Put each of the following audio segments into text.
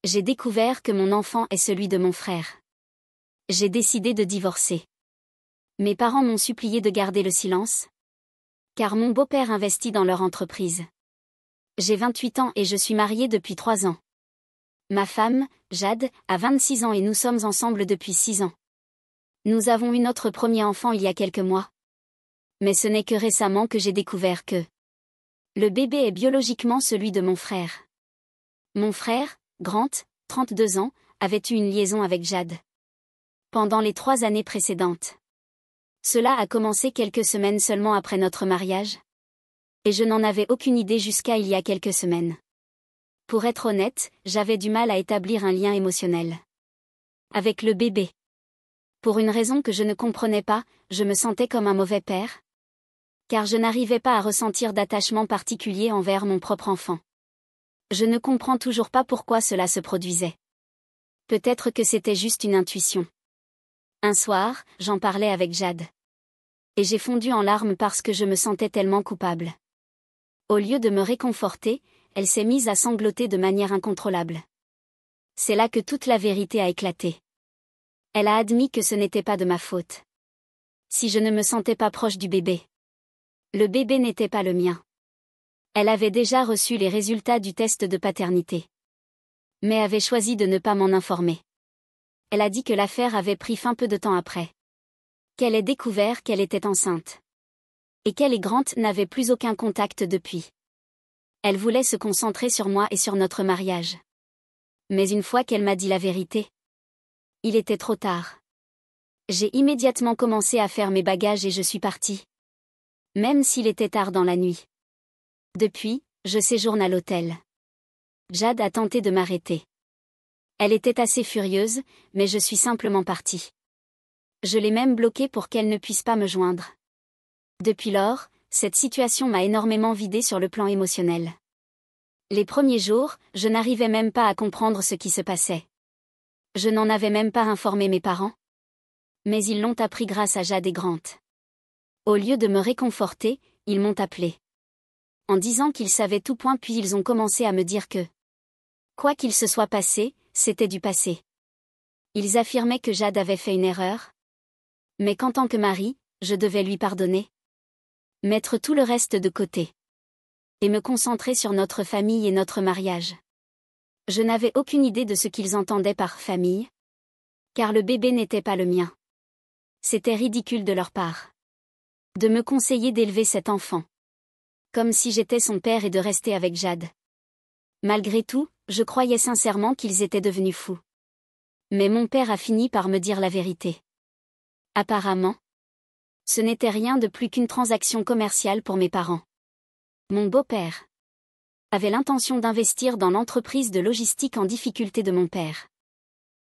J'ai découvert que mon enfant est celui de mon frère. J'ai décidé de divorcer. Mes parents m'ont supplié de garder le silence, car mon beau-père investit dans leur entreprise. J'ai 28 ans et je suis mariée depuis 3 ans. Ma femme, Jade, a 26 ans et nous sommes ensemble depuis 6 ans. Nous avons eu notre premier enfant il y a quelques mois. Mais ce n'est que récemment que j'ai découvert que le bébé est biologiquement celui de mon frère. Mon frère, Grant, 32 ans, avait eu une liaison avec Jade pendant les 3 années précédentes. Cela a commencé quelques semaines seulement après notre mariage. Et je n'en avais aucune idée jusqu'à il y a quelques semaines. Pour être honnête, j'avais du mal à établir un lien émotionnel avec le bébé. Pour une raison que je ne comprenais pas, je me sentais comme un mauvais père. Car je n'arrivais pas à ressentir d'attachement particulier envers mon propre enfant. Je ne comprends toujours pas pourquoi cela se produisait. Peut-être que c'était juste une intuition. Un soir, j'en parlais avec Jade. Et j'ai fondu en larmes parce que je me sentais tellement coupable. Au lieu de me réconforter, elle s'est mise à sangloter de manière incontrôlable. C'est là que toute la vérité a éclaté. Elle a admis que ce n'était pas de ma faute. Si je ne me sentais pas proche du bébé. Le bébé n'était pas le mien. Elle avait déjà reçu les résultats du test de paternité. Mais avait choisi de ne pas m'en informer. Elle a dit que l'affaire avait pris fin peu de temps après. Qu'elle ait découvert qu'elle était enceinte. Et qu'elle et Grant n'avaient plus aucun contact depuis. Elle voulait se concentrer sur moi et sur notre mariage. Mais une fois qu'elle m'a dit la vérité, il était trop tard. J'ai immédiatement commencé à faire mes bagages et je suis partie. Même s'il était tard dans la nuit. Depuis, je séjourne à l'hôtel. Jade a tenté de m'arrêter. Elle était assez furieuse, mais je suis simplement partie. Je l'ai même bloquée pour qu'elle ne puisse pas me joindre. Depuis lors, cette situation m'a énormément vidée sur le plan émotionnel. Les premiers jours, je n'arrivais même pas à comprendre ce qui se passait. Je n'en avais même pas informé mes parents. Mais ils l'ont appris grâce à Jade et Grant. Au lieu de me réconforter, ils m'ont appelé. En disant qu'ils savaient tout point puis ils ont commencé à me dire que, quoi qu'il se soit passé, c'était du passé. Ils affirmaient que Jade avait fait une erreur. Mais qu'en tant que mari, je devais lui pardonner. Mettre tout le reste de côté. Et me concentrer sur notre famille et notre mariage. Je n'avais aucune idée de ce qu'ils entendaient par famille. Car le bébé n'était pas le mien. C'était ridicule de leur part. De me conseiller d'élever cet enfant. Comme si j'étais son père et de rester avec Jade. Malgré tout, je croyais sincèrement qu'ils étaient devenus fous. Mais mon père a fini par me dire la vérité. Apparemment, ce n'était rien de plus qu'une transaction commerciale pour mes parents. Mon beau-père avait l'intention d'investir dans l'entreprise de logistique en difficulté de mon père,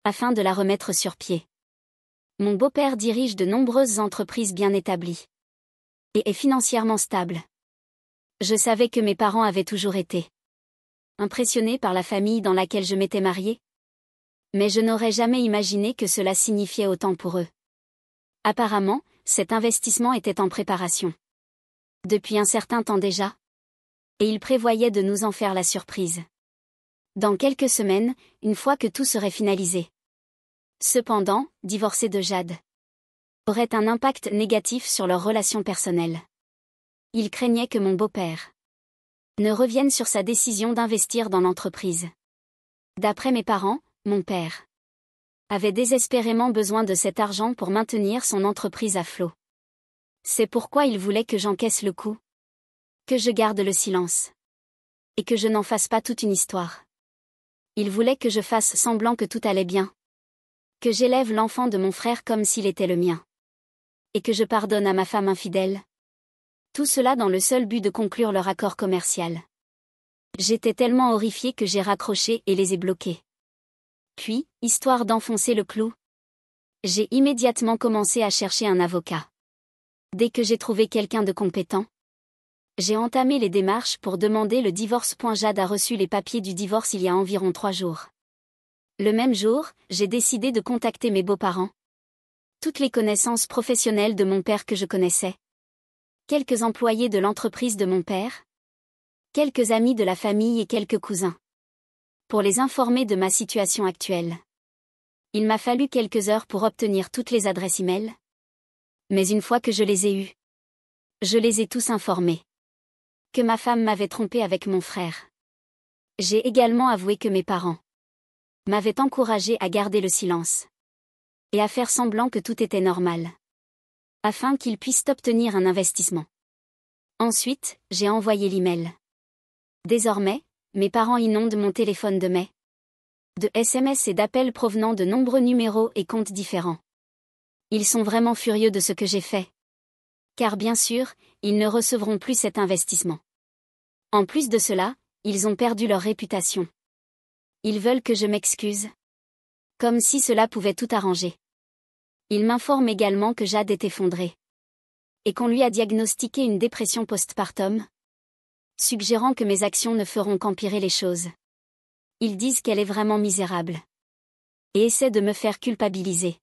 afin de la remettre sur pied. Mon beau-père dirige de nombreuses entreprises bien établies et est financièrement stable. Je savais que mes parents avaient toujours été impressionnés par la famille dans laquelle je m'étais mariée. Mais je n'aurais jamais imaginé que cela signifiait autant pour eux. Apparemment, cet investissement était en préparation. Depuis un certain temps déjà. Et ils prévoyaient de nous en faire la surprise. Dans quelques semaines, une fois que tout serait finalisé. Cependant, divorcer de Jade aurait un impact négatif sur leur relation personnelle. Ils craignaient que mon beau-père ne revienne sur sa décision d'investir dans l'entreprise. D'après mes parents, mon père avait désespérément besoin de cet argent pour maintenir son entreprise à flot. C'est pourquoi il voulait que j'encaisse le coup. Que je garde le silence. Et que je n'en fasse pas toute une histoire. Il voulait que je fasse semblant que tout allait bien. Que j'élève l'enfant de mon frère comme s'il était le mien. Et que je pardonne à ma femme infidèle. Tout cela dans le seul but de conclure leur accord commercial. J'étais tellement horrifiée que j'ai raccroché et les ai bloqués. Puis, histoire d'enfoncer le clou, j'ai immédiatement commencé à chercher un avocat. Dès que j'ai trouvé quelqu'un de compétent, j'ai entamé les démarches pour demander le divorce. Jade a reçu les papiers du divorce il y a environ 3 jours. Le même jour, j'ai décidé de contacter mes beaux-parents. Toutes les connaissances professionnelles de mon père que je connaissais. Quelques employés de l'entreprise de mon père. Quelques amis de la famille et quelques cousins. pour les informer de ma situation actuelle. Il m'a fallu quelques heures pour obtenir toutes les adresses e-mail. Mais une fois que je les ai eues, je les ai tous informés. Que ma femme m'avait trompé avec mon frère. J'ai également avoué que mes parents m'avaient encouragé à garder le silence. Et à faire semblant que tout était normal. Afin qu'ils puissent obtenir un investissement. Ensuite, j'ai envoyé l'email. Désormais, mes parents inondent mon téléphone de SMS et d'appels provenant de nombreux numéros et comptes différents. Ils sont vraiment furieux de ce que j'ai fait. Car bien sûr, ils ne recevront plus cet investissement. En plus de cela, ils ont perdu leur réputation. Ils veulent que je m'excuse. Comme si cela pouvait tout arranger. Ils m'informent également que Jade est effondrée. Et qu'on lui a diagnostiqué une dépression postpartum. Suggérant que mes actions ne feront qu'empirer les choses. Ils disent qu'elle est vraiment misérable. Et essaient de me faire culpabiliser.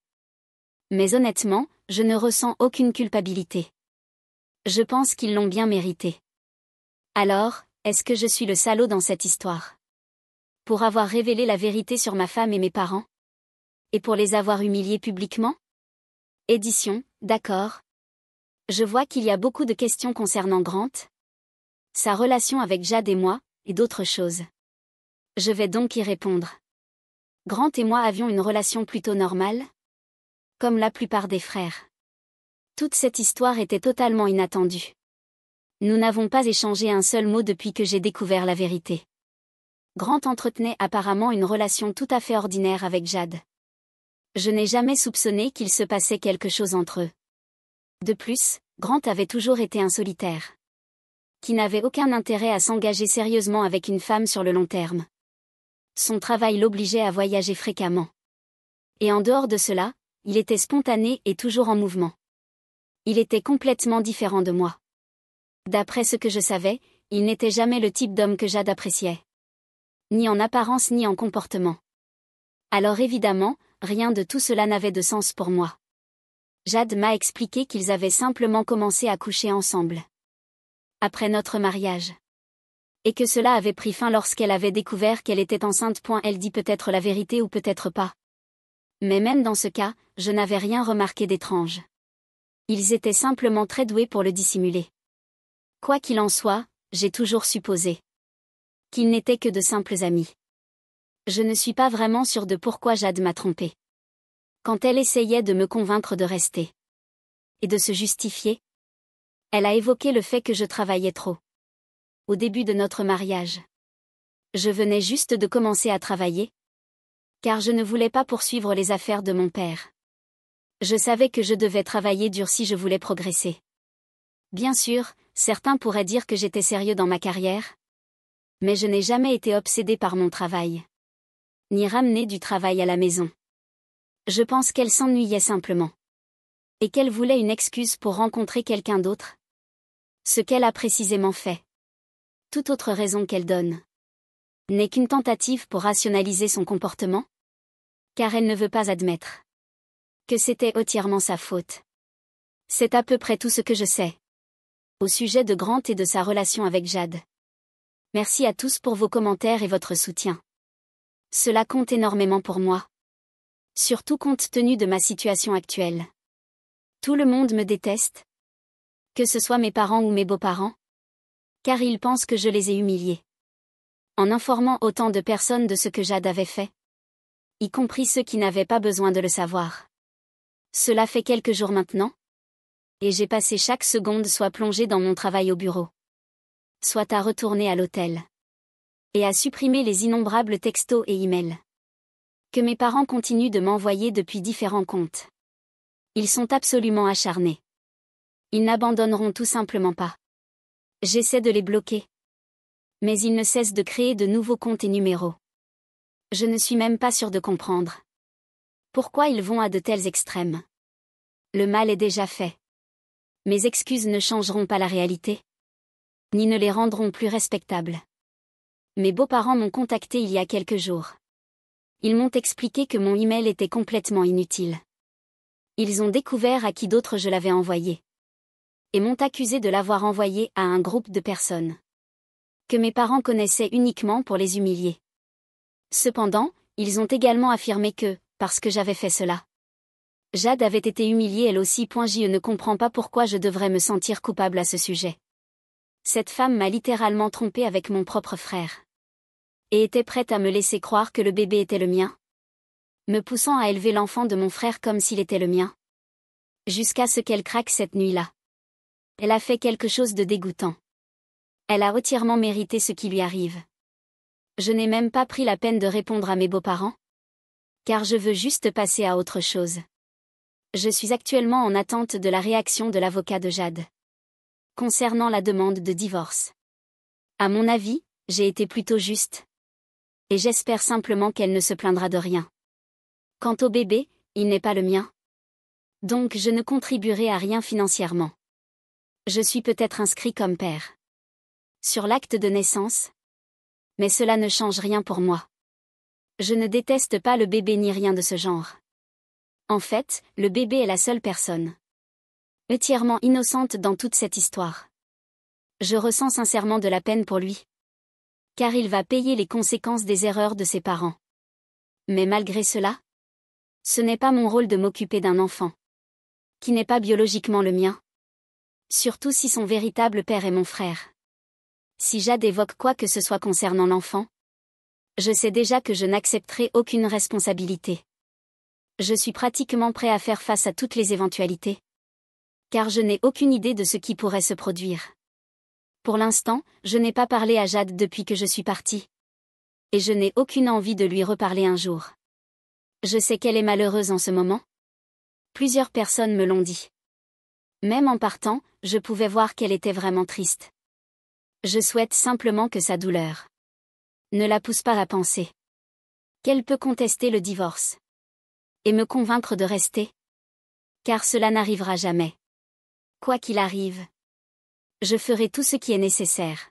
Mais honnêtement, je ne ressens aucune culpabilité. Je pense qu'ils l'ont bien mérité. Alors, est-ce que je suis le salaud dans cette histoire? Pour avoir révélé la vérité sur ma femme et mes parents? Et pour les avoir humiliés publiquement? Édition, d'accord. Je vois qu'il y a beaucoup de questions concernant Grant, sa relation avec Jade et moi, et d'autres choses. Je vais donc y répondre. Grant et moi avions une relation plutôt normale, comme la plupart des frères. Toute cette histoire était totalement inattendue. Nous n'avons pas échangé un seul mot depuis que j'ai découvert la vérité. Grant entretenait apparemment une relation tout à fait ordinaire avec Jade. Je n'ai jamais soupçonné qu'il se passait quelque chose entre eux. De plus, Grant avait toujours été un solitaire. Qui n'avait aucun intérêt à s'engager sérieusement avec une femme sur le long terme. Son travail l'obligeait à voyager fréquemment. Et en dehors de cela, il était spontané et toujours en mouvement. Il était complètement différent de moi. D'après ce que je savais, il n'était jamais le type d'homme que Jade appréciait. Ni en apparence ni en comportement. Alors évidemment, rien de tout cela n'avait de sens pour moi. Jade m'a expliqué qu'ils avaient simplement commencé à coucher ensemble. Après notre mariage. Et que cela avait pris fin lorsqu'elle avait découvert qu'elle était enceinte. Elle dit peut-être la vérité ou peut-être pas. Mais même dans ce cas, je n'avais rien remarqué d'étrange. Ils étaient simplement très doués pour le dissimuler. Quoi qu'il en soit, j'ai toujours supposé qu'ils n'étaient que de simples amis. Je ne suis pas vraiment sûre de pourquoi Jade m'a trompée. Quand elle essayait de me convaincre de rester. Et de se justifier. Elle a évoqué le fait que je travaillais trop. Au début de notre mariage. Je venais juste de commencer à travailler. Car je ne voulais pas poursuivre les affaires de mon père. Je savais que je devais travailler dur si je voulais progresser. Bien sûr, certains pourraient dire que j'étais sérieux dans ma carrière. Mais je n'ai jamais été obsédée par mon travail. Ni ramener du travail à la maison. Je pense qu'elle s'ennuyait simplement. Et qu'elle voulait une excuse pour rencontrer quelqu'un d'autre. Ce qu'elle a précisément fait. Toute autre raison qu'elle donne. N'est qu'une tentative pour rationaliser son comportement. Car elle ne veut pas admettre. Que c'était entièrement sa faute. C'est à peu près tout ce que je sais. Au sujet de Grant et de sa relation avec Jade. Merci à tous pour vos commentaires et votre soutien. Cela compte énormément pour moi. Surtout compte tenu de ma situation actuelle. Tout le monde me déteste. Que ce soit mes parents ou mes beaux-parents. Car ils pensent que je les ai humiliés. En informant autant de personnes de ce que Jade avait fait. Y compris ceux qui n'avaient pas besoin de le savoir. Cela fait quelques jours maintenant. Et j'ai passé chaque seconde soit plongée dans mon travail au bureau. Soit à retourner à l'hôtel. Et à supprimer les innombrables textos et emails. Que mes parents continuent de m'envoyer depuis différents comptes. Ils sont absolument acharnés. Ils n'abandonneront tout simplement pas. J'essaie de les bloquer. Mais ils ne cessent de créer de nouveaux comptes et numéros. Je ne suis même pas sûre de comprendre. Pourquoi ils vont à de tels extrêmes? Le mal est déjà fait. Mes excuses ne changeront pas la réalité. Ni ne les rendront plus respectables. Mes beaux-parents m'ont contacté il y a quelques jours. Ils m'ont expliqué que mon email était complètement inutile. Ils ont découvert à qui d'autre je l'avais envoyé. Et m'ont accusé de l'avoir envoyé à un groupe de personnes. Que mes parents connaissaient uniquement pour les humilier. Cependant, ils ont également affirmé que, parce que j'avais fait cela, Jade avait été humiliée elle aussi. Je ne comprends pas pourquoi je devrais me sentir coupable à ce sujet. Cette femme m'a littéralement trompée avec mon propre frère. Et était prête à me laisser croire que le bébé était le mien, me poussant à élever l'enfant de mon frère comme s'il était le mien. Jusqu'à ce qu'elle craque cette nuit-là. Elle a fait quelque chose de dégoûtant. Elle a entièrement mérité ce qui lui arrive. Je n'ai même pas pris la peine de répondre à mes beaux-parents, car je veux juste passer à autre chose. Je suis actuellement en attente de la réaction de l'avocat de Jade concernant la demande de divorce. À mon avis, j'ai été plutôt juste. Et j'espère simplement qu'elle ne se plaindra de rien. Quant au bébé, il n'est pas le mien. Donc je ne contribuerai à rien financièrement. Je suis peut-être inscrit comme père sur l'acte de naissance, mais cela ne change rien pour moi. Je ne déteste pas le bébé ni rien de ce genre. En fait, le bébé est la seule personne entièrement innocente dans toute cette histoire. Je ressens sincèrement de la peine pour lui, car il va payer les conséquences des erreurs de ses parents. Mais malgré cela, ce n'est pas mon rôle de m'occuper d'un enfant qui n'est pas biologiquement le mien, surtout si son véritable père est mon frère. Si Jade évoque quoi que ce soit concernant l'enfant, je sais déjà que je n'accepterai aucune responsabilité. Je suis pratiquement prêt à faire face à toutes les éventualités, car je n'ai aucune idée de ce qui pourrait se produire. Pour l'instant, je n'ai pas parlé à Jade depuis que je suis partie. Et je n'ai aucune envie de lui reparler un jour. Je sais qu'elle est malheureuse en ce moment. Plusieurs personnes me l'ont dit. Même en partant, je pouvais voir qu'elle était vraiment triste. Je souhaite simplement que sa douleur ne la pousse pas à penser qu'elle peut contester le divorce et me convaincre de rester. Car cela n'arrivera jamais. Quoi qu'il arrive, je ferai tout ce qui est nécessaire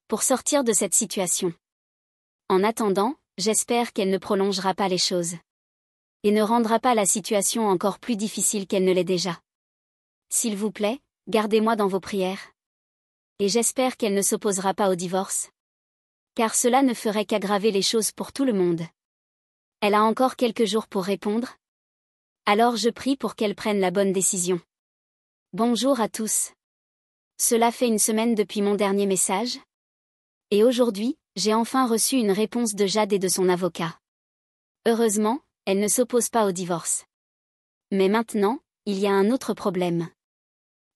pour sortir de cette situation. En attendant, j'espère qu'elle ne prolongera pas les choses et ne rendra pas la situation encore plus difficile qu'elle ne l'est déjà. S'il vous plaît, gardez-moi dans vos prières. Et j'espère qu'elle ne s'opposera pas au divorce, car cela ne ferait qu'aggraver les choses pour tout le monde. Elle a encore quelques jours pour répondre. Alors je prie pour qu'elle prenne la bonne décision. Bonjour à tous. Cela fait une semaine depuis mon dernier message. Et aujourd'hui, j'ai enfin reçu une réponse de Jade et de son avocat. Heureusement, elle ne s'oppose pas au divorce. Mais maintenant, il y a un autre problème.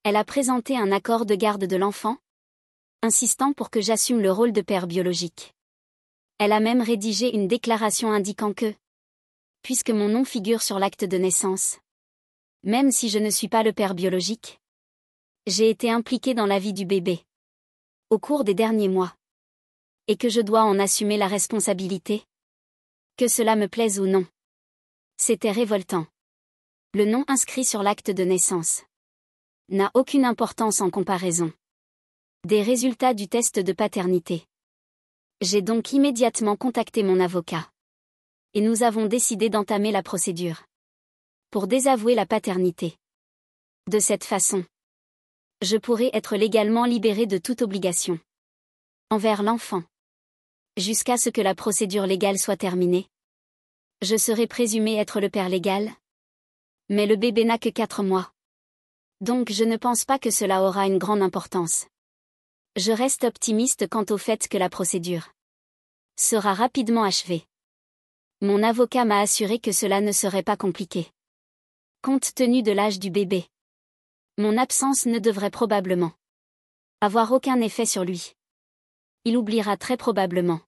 Elle a présenté un accord de garde de l'enfant, insistant pour que j'assume le rôle de père biologique. Elle a même rédigé une déclaration indiquant que, puisque mon nom figure sur l'acte de naissance, même si je ne suis pas le père biologique, j'ai été impliquée dans la vie du bébé au cours des derniers mois, et que je dois en assumer la responsabilité, que cela me plaise ou non. C'était révoltant. Le nom inscrit sur l'acte de naissance n'a aucune importance en comparaison des résultats du test de paternité. J'ai donc immédiatement contacté mon avocat. Et nous avons décidé d'entamer la procédure pour désavouer la paternité. De cette façon, je pourrai être légalement libérée de toute obligation envers l'enfant. Jusqu'à ce que la procédure légale soit terminée, je serai présumée être le père légal. Mais le bébé n'a que 4 mois. Donc je ne pense pas que cela aura une grande importance. Je reste optimiste quant au fait que la procédure sera rapidement achevée. Mon avocat m'a assuré que cela ne serait pas compliqué, compte tenu de l'âge du bébé. Mon absence ne devrait probablement avoir aucun effet sur lui. Il oubliera très probablement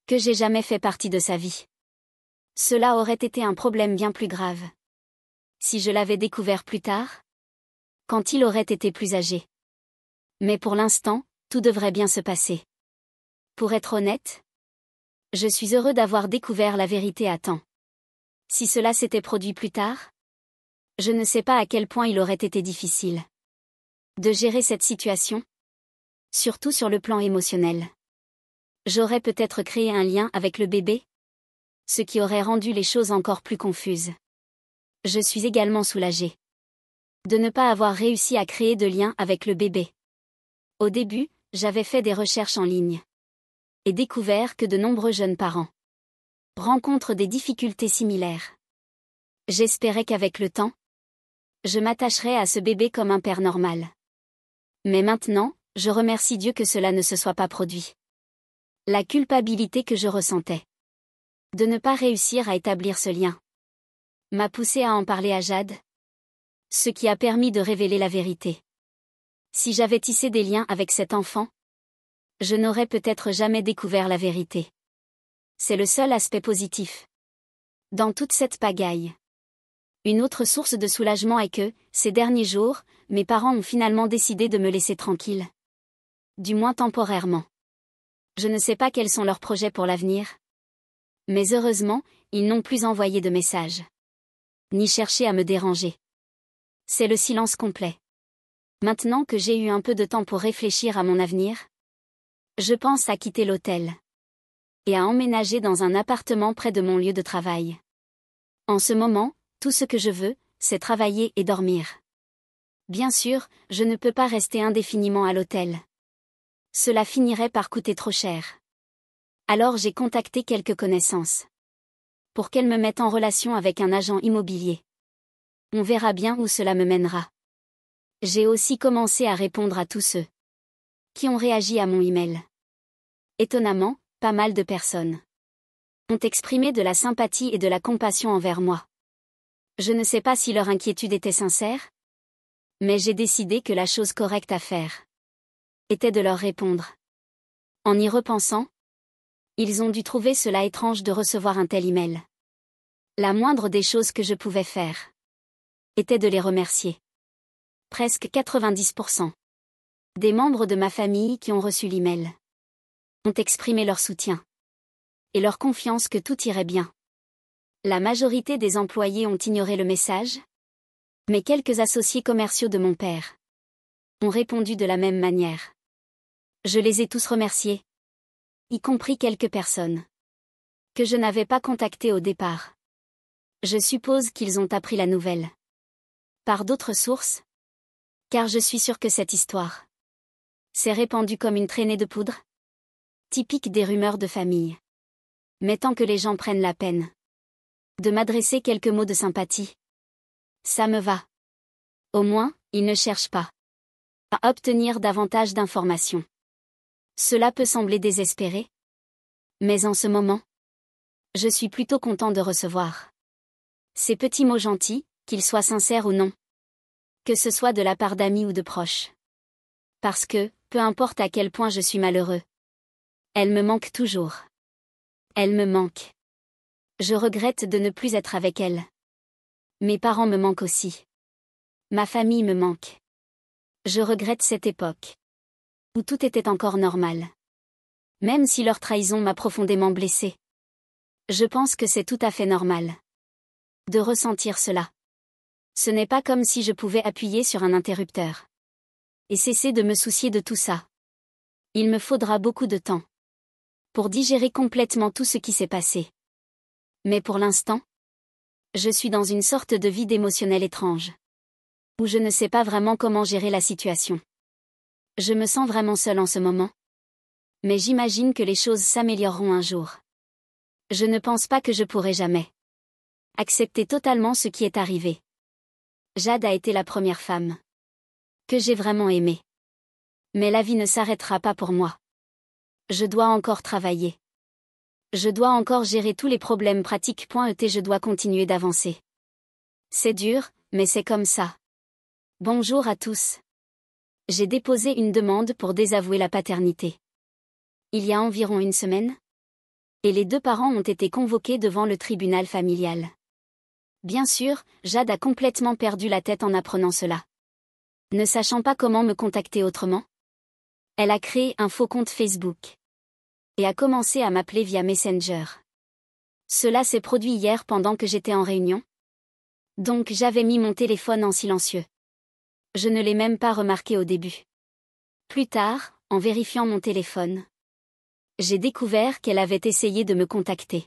que j'ai jamais fait partie de sa vie. Cela aurait été un problème bien plus grave si je l'avais découvert plus tard, quand il aurait été plus âgé. Mais pour l'instant, tout devrait bien se passer. Pour être honnête, je suis heureux d'avoir découvert la vérité à temps. Si cela s'était produit plus tard, je ne sais pas à quel point il aurait été difficile de gérer cette situation, surtout sur le plan émotionnel. J'aurais peut-être créé un lien avec le bébé, ce qui aurait rendu les choses encore plus confuses. Je suis également soulagée de ne pas avoir réussi à créer de lien avec le bébé. Au début, j'avais fait des recherches en ligne et découvert que de nombreux jeunes parents rencontre des difficultés similaires. J'espérais qu'avec le temps, je m'attacherais à ce bébé comme un père normal. Mais maintenant, je remercie Dieu que cela ne se soit pas produit. La culpabilité que je ressentais de ne pas réussir à établir ce lien m'a poussé à en parler à Jade, ce qui a permis de révéler la vérité. Si j'avais tissé des liens avec cet enfant, je n'aurais peut-être jamais découvert la vérité. C'est le seul aspect positif dans toute cette pagaille. Une autre source de soulagement est que, ces derniers jours, mes parents ont finalement décidé de me laisser tranquille. Du moins temporairement. Je ne sais pas quels sont leurs projets pour l'avenir. Mais heureusement, ils n'ont plus envoyé de messages. Ni cherché à me déranger. C'est le silence complet. Maintenant que j'ai eu un peu de temps pour réfléchir à mon avenir, je pense à quitter l'hôtel. Et à emménager dans un appartement près de mon lieu de travail. En ce moment, tout ce que je veux, c'est travailler et dormir. Bien sûr, je ne peux pas rester indéfiniment à l'hôtel. Cela finirait par coûter trop cher. Alors j'ai contacté quelques connaissances. Pour qu'elles me mettent en relation avec un agent immobilier. On verra bien où cela me mènera. J'ai aussi commencé à répondre à tous ceux qui ont réagi à mon email. Étonnamment, pas mal de personnes ont exprimé de la sympathie et de la compassion envers moi. Je ne sais pas si leur inquiétude était sincère, mais j'ai décidé que la chose correcte à faire était de leur répondre. En y repensant, ils ont dû trouver cela étrange de recevoir un tel email. La moindre des choses que je pouvais faire était de les remercier. Presque 90% des membres de ma famille qui ont reçu l'email ont exprimé leur soutien et leur confiance que tout irait bien. La majorité des employés ont ignoré le message, mais quelques associés commerciaux de mon père ont répondu de la même manière. Je les ai tous remerciés, y compris quelques personnes que je n'avais pas contactées au départ. Je suppose qu'ils ont appris la nouvelle par d'autres sources, car je suis sûre que cette histoire s'est répandue comme une traînée de poudre, typique des rumeurs de famille. Mais tant que les gens prennent la peine de m'adresser quelques mots de sympathie, ça me va. Au moins, ils ne cherchent pas à obtenir davantage d'informations. Cela peut sembler désespéré, mais en ce moment, je suis plutôt content de recevoir ces petits mots gentils, qu'ils soient sincères ou non. Que ce soit de la part d'amis ou de proches. Parce que, peu importe à quel point je suis malheureux, elle me manque toujours. Elle me manque. Je regrette de ne plus être avec elle. Mes parents me manquent aussi. Ma famille me manque. Je regrette cette époque où tout était encore normal. Même si leur trahison m'a profondément blessée. Je pense que c'est tout à fait normal de ressentir cela. Ce n'est pas comme si je pouvais appuyer sur un interrupteur et cesser de me soucier de tout ça. Il me faudra beaucoup de temps pour digérer complètement tout ce qui s'est passé. Mais pour l'instant, je suis dans une sorte de vide émotionnel étrange, où je ne sais pas vraiment comment gérer la situation. Je me sens vraiment seule en ce moment. Mais j'imagine que les choses s'amélioreront un jour. Je ne pense pas que je pourrai jamais accepter totalement ce qui est arrivé. Jade a été la première femme que j'ai vraiment aimée. Mais la vie ne s'arrêtera pas pour moi. Je dois encore travailler. Je dois encore gérer tous les problèmes pratiques. Je dois continuer d'avancer. C'est dur, mais c'est comme ça. Bonjour à tous. J'ai déposé une demande pour désavouer la paternité. Il y a environ une semaine. Et les deux parents ont été convoqués devant le tribunal familial. Bien sûr, Jade a complètement perdu la tête en apprenant cela. Ne sachant pas comment me contacter autrement, elle a créé un faux compte Facebook et a commencé à m'appeler via Messenger. Cela s'est produit hier pendant que j'étais en réunion. Donc j'avais mis mon téléphone en silencieux. Je ne l'ai même pas remarqué au début. Plus tard, en vérifiant mon téléphone, j'ai découvert qu'elle avait essayé de me contacter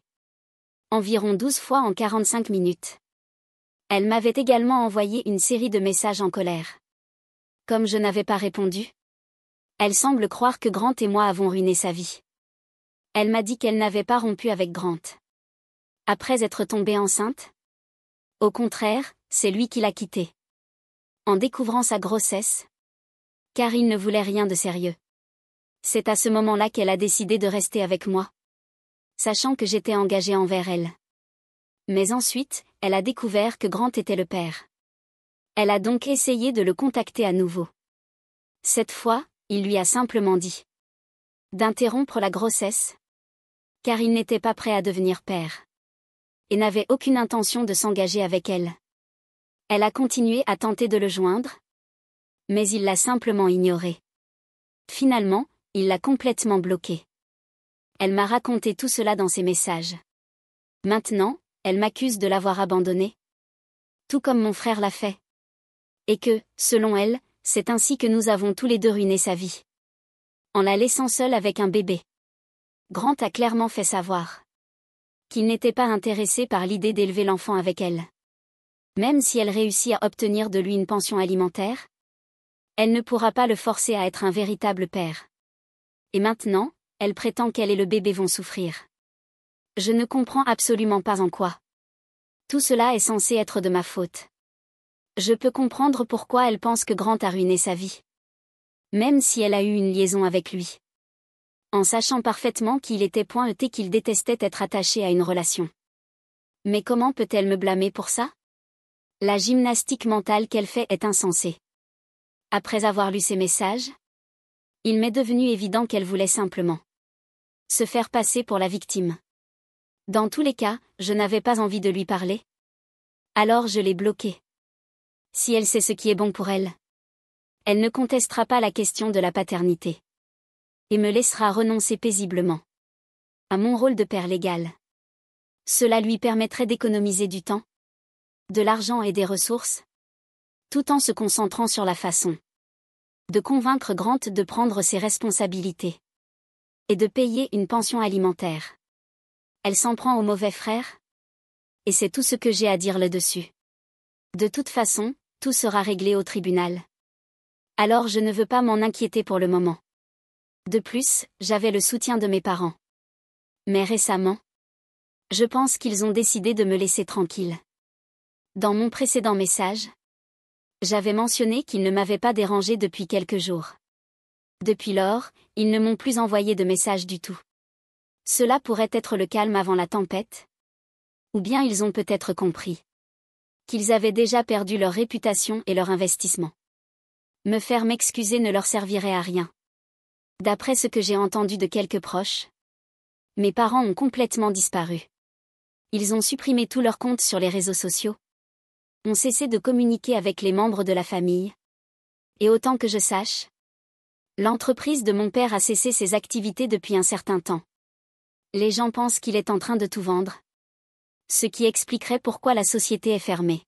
environ 12 fois en 45 minutes. Elle m'avait également envoyé une série de messages en colère. Comme je n'avais pas répondu, elle semble croire que Grant et moi avons ruiné sa vie. Elle m'a dit qu'elle n'avait pas rompu avec Grant. Après être tombée enceinte? Au contraire, c'est lui qui l'a quittée. En découvrant sa grossesse? Car il ne voulait rien de sérieux. C'est à ce moment-là qu'elle a décidé de rester avec moi, sachant que j'étais engagée envers elle. Mais ensuite, elle a découvert que Grant était le père. Elle a donc essayé de le contacter à nouveau. Cette fois, il lui a simplement dit d'interrompre la grossesse, car il n'était pas prêt à devenir père. Et n'avait aucune intention de s'engager avec elle. Elle a continué à tenter de le joindre, mais il l'a simplement ignoré. Finalement, il l'a complètement bloqué. Elle m'a raconté tout cela dans ses messages. Maintenant, elle m'accuse de l'avoir abandonné. Tout comme mon frère l'a fait. Et que, selon elle, c'est ainsi que nous avons tous les deux ruiné sa vie. En la laissant seule avec un bébé. Grant a clairement fait savoir qu'il n'était pas intéressé par l'idée d'élever l'enfant avec elle. Même si elle réussit à obtenir de lui une pension alimentaire, elle ne pourra pas le forcer à être un véritable père. Et maintenant, elle prétend qu'elle et le bébé vont souffrir. Je ne comprends absolument pas en quoi tout cela est censé être de ma faute. Je peux comprendre pourquoi elle pense que Grant a ruiné sa vie. Même si elle a eu une liaison avec lui. En sachant parfaitement qu'il était pointé qu'il détestait être attaché à une relation. Mais comment peut-elle me blâmer pour ça? La gymnastique mentale qu'elle fait est insensée. Après avoir lu ces messages, il m'est devenu évident qu'elle voulait simplement se faire passer pour la victime. Dans tous les cas, je n'avais pas envie de lui parler. Alors je l'ai bloquée. Si elle sait ce qui est bon pour elle, elle ne contestera pas la question de la paternité. Et me laissera renoncer paisiblement à mon rôle de père légal. Cela lui permettrait d'économiser du temps, de l'argent et des ressources, tout en se concentrant sur la façon de convaincre Grant de prendre ses responsabilités et de payer une pension alimentaire. Elle s'en prend au mauvais frère? Et c'est tout ce que j'ai à dire là-dessus. De toute façon, tout sera réglé au tribunal. Alors je ne veux pas m'en inquiéter pour le moment. De plus, j'avais le soutien de mes parents. Mais récemment, je pense qu'ils ont décidé de me laisser tranquille. Dans mon précédent message, j'avais mentionné qu'ils ne m'avaient pas dérangé depuis quelques jours. Depuis lors, ils ne m'ont plus envoyé de messages du tout. Cela pourrait être le calme avant la tempête? Ou bien ils ont peut-être compris qu'ils avaient déjà perdu leur réputation et leur investissement. Me faire m'excuser ne leur servirait à rien. D'après ce que j'ai entendu de quelques proches, mes parents ont complètement disparu. Ils ont supprimé tous leurs comptes sur les réseaux sociaux, ont cessé de communiquer avec les membres de la famille. Et autant que je sache, l'entreprise de mon père a cessé ses activités depuis un certain temps. Les gens pensent qu'il est en train de tout vendre. Ce qui expliquerait pourquoi la société est fermée.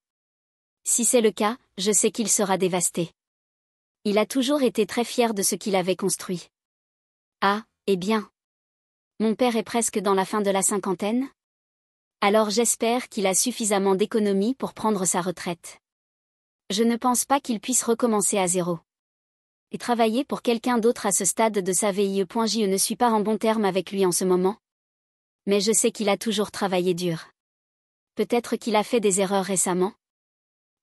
Si c'est le cas, je sais qu'il sera dévasté. Il a toujours été très fier de ce qu'il avait construit. Ah, eh bien. Mon père est presque dans la fin de la cinquantaine? Alors j'espère qu'il a suffisamment d'économies pour prendre sa retraite. Je ne pense pas qu'il puisse recommencer à zéro. Et travailler pour quelqu'un d'autre à ce stade de sa vie. Je ne suis pas en bon terme avec lui en ce moment. Mais je sais qu'il a toujours travaillé dur. Peut-être qu'il a fait des erreurs récemment.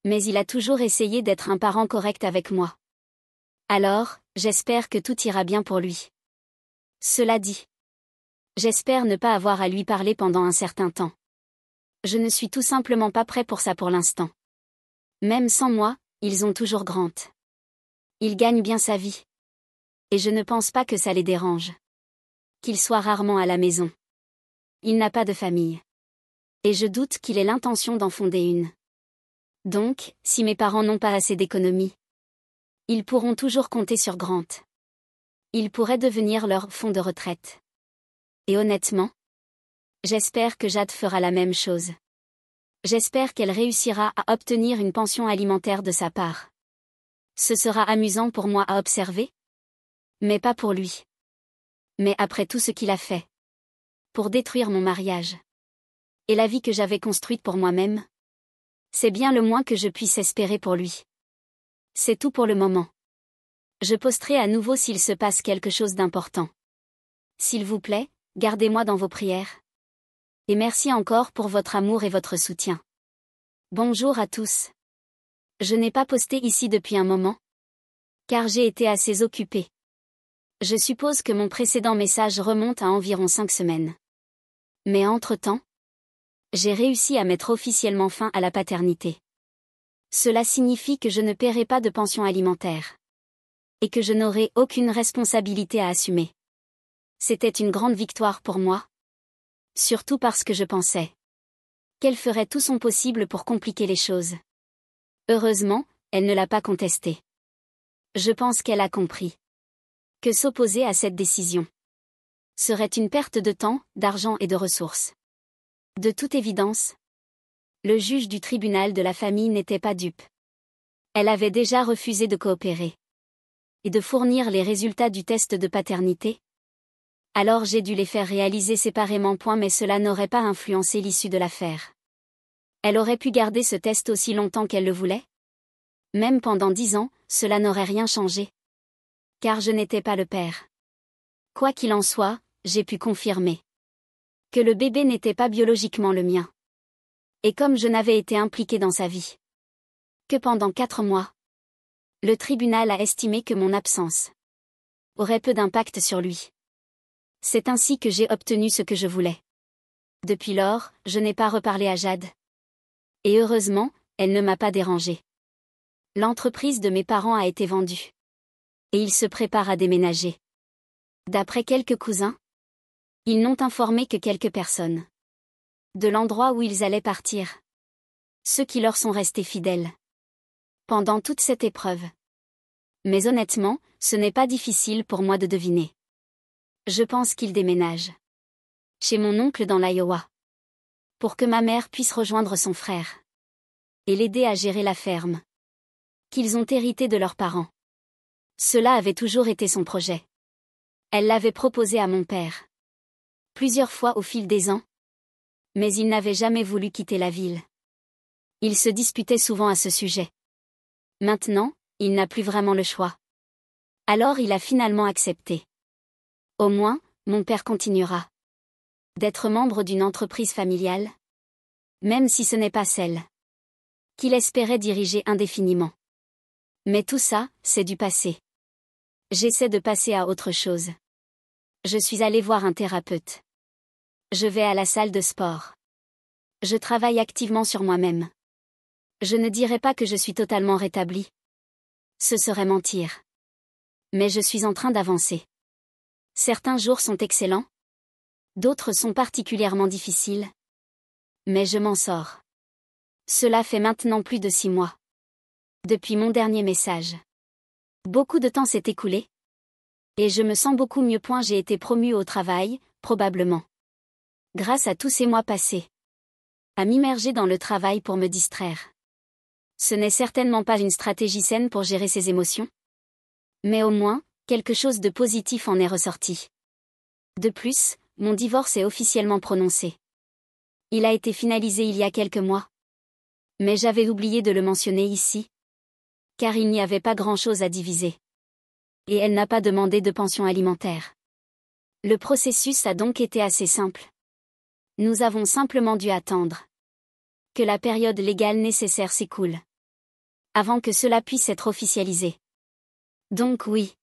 Mais il a toujours essayé d'être un parent correct avec moi. Alors, j'espère que tout ira bien pour lui. Cela dit, j'espère ne pas avoir à lui parler pendant un certain temps. Je ne suis tout simplement pas prêt pour ça pour l'instant. Même sans moi, ils ont toujours Grant. Il gagne bien sa vie. Et je ne pense pas que ça les dérange. Qu'il soit rarement à la maison. Il n'a pas de famille. Et je doute qu'il ait l'intention d'en fonder une. Donc, si mes parents n'ont pas assez d'économies, ils pourront toujours compter sur Grant. Il pourrait devenir leur fonds de retraite. Et honnêtement, j'espère que Jade fera la même chose. J'espère qu'elle réussira à obtenir une pension alimentaire de sa part. Ce sera amusant pour moi à observer. Mais pas pour lui. Mais après tout ce qu'il a fait. Pour détruire mon mariage. Et la vie que j'avais construite pour moi-même. C'est bien le moins que je puisse espérer pour lui. C'est tout pour le moment. Je posterai à nouveau s'il se passe quelque chose d'important. S'il vous plaît, gardez-moi dans vos prières. Et merci encore pour votre amour et votre soutien. Bonjour à tous. Je n'ai pas posté ici depuis un moment, car j'ai été assez occupée. Je suppose que mon précédent message remonte à environ 5 semaines. Mais entre-temps, j'ai réussi à mettre officiellement fin à la paternité. Cela signifie que je ne paierai pas de pension alimentaire. Et que je n'aurai aucune responsabilité à assumer. C'était une grande victoire pour moi. Surtout parce que je pensais qu'elle ferait tout son possible pour compliquer les choses. Heureusement, elle ne l'a pas contesté. Je pense qu'elle a compris que s'opposer à cette décision serait une perte de temps, d'argent et de ressources. De toute évidence, le juge du tribunal de la famille n'était pas dupe. Elle avait déjà refusé de coopérer et de fournir les résultats du test de paternité. Alors j'ai dû les faire réaliser séparément. Mais cela n'aurait pas influencé l'issue de l'affaire. Elle aurait pu garder ce test aussi longtemps qu'elle le voulait. Même pendant 10 ans, cela n'aurait rien changé. Car je n'étais pas le père. Quoi qu'il en soit, j'ai pu confirmer que le bébé n'était pas biologiquement le mien. Et comme je n'avais été impliquée dans sa vie que pendant 4 mois, le tribunal a estimé que mon absence aurait peu d'impact sur lui. C'est ainsi que j'ai obtenu ce que je voulais. Depuis lors, je n'ai pas reparlé à Jade. Et heureusement, elle ne m'a pas dérangée. L'entreprise de mes parents a été vendue. Et ils se préparent à déménager. D'après quelques cousins, ils n'ont informé que quelques personnes de l'endroit où ils allaient partir. Ceux qui leur sont restés fidèles pendant toute cette épreuve. Mais honnêtement, ce n'est pas difficile pour moi de deviner. Je pense qu'ils déménagent chez mon oncle dans l'Iowa, pour que ma mère puisse rejoindre son frère et l'aider à gérer la ferme qu'ils ont héritée de leurs parents. Cela avait toujours été son projet. Elle l'avait proposé à mon père plusieurs fois au fil des ans, mais il n'avait jamais voulu quitter la ville. Ils se disputaient souvent à ce sujet. Maintenant, il n'a plus vraiment le choix. Alors il a finalement accepté. Au moins, mon père continuera d'être membre d'une entreprise familiale, même si ce n'est pas celle qu'il espérait diriger indéfiniment. Mais tout ça, c'est du passé. J'essaie de passer à autre chose. Je suis allée voir un thérapeute. Je vais à la salle de sport. Je travaille activement sur moi-même. Je ne dirais pas que je suis totalement rétablie. Ce serait mentir. Mais je suis en train d'avancer. Certains jours sont excellents. D'autres sont particulièrement difficiles. Mais je m'en sors. Cela fait maintenant plus de 6 mois. Depuis mon dernier message. Beaucoup de temps s'est écoulé. Et je me sens beaucoup mieux. J'ai été promue au travail, probablement grâce à tous ces mois passés à m'immerger dans le travail pour me distraire. Ce n'est certainement pas une stratégie saine pour gérer ses émotions. Mais au moins, quelque chose de positif en est ressorti. De plus, mon divorce est officiellement prononcé. Il a été finalisé il y a quelques mois. Mais j'avais oublié de le mentionner ici. Car il n'y avait pas grand-chose à diviser. Et elle n'a pas demandé de pension alimentaire. Le processus a donc été assez simple. Nous avons simplement dû attendre que la période légale nécessaire s'écoule avant que cela puisse être officialisé. Donc oui.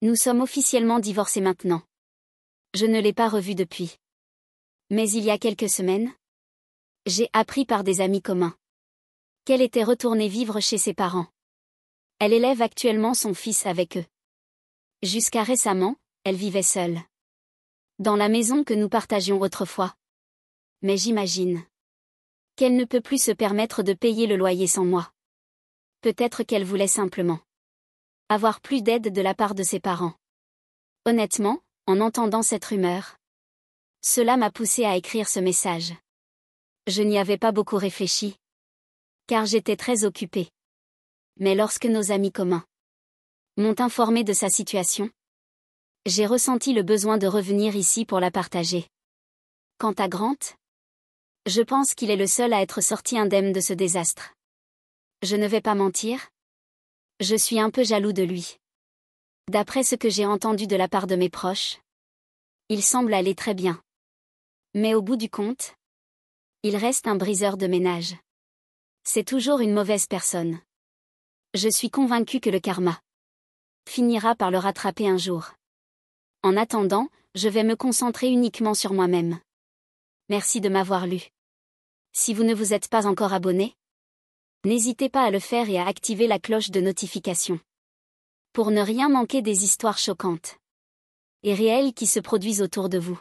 Nous sommes officiellement divorcés maintenant. Je ne l'ai pas revu depuis. Mais il y a quelques semaines, j'ai appris par des amis communs qu'elle était retournée vivre chez ses parents. Elle élève actuellement son fils avec eux. Jusqu'à récemment, elle vivait seule dans la maison que nous partagions autrefois. Mais j'imagine qu'elle ne peut plus se permettre de payer le loyer sans moi. Peut-être qu'elle voulait simplement avoir plus d'aide de la part de ses parents. Honnêtement, en entendant cette rumeur, cela m'a poussé à écrire ce message. Je n'y avais pas beaucoup réfléchi, car j'étais très occupée. Mais lorsque nos amis communs m'ont informé de sa situation, j'ai ressenti le besoin de revenir ici pour la partager. Quant à Grant, je pense qu'il est le seul à être sorti indemne de ce désastre. Je ne vais pas mentir. Je suis un peu jaloux de lui. D'après ce que j'ai entendu de la part de mes proches, il semble aller très bien. Mais au bout du compte, il reste un briseur de ménage. C'est toujours une mauvaise personne. Je suis convaincue que le karma finira par le rattraper un jour. En attendant, je vais me concentrer uniquement sur moi-même. Merci de m'avoir lu. Si vous ne vous êtes pas encore abonné, n'hésitez pas à le faire et à activer la cloche de notification. Pour ne rien manquer des histoires choquantes et réelles qui se produisent autour de vous.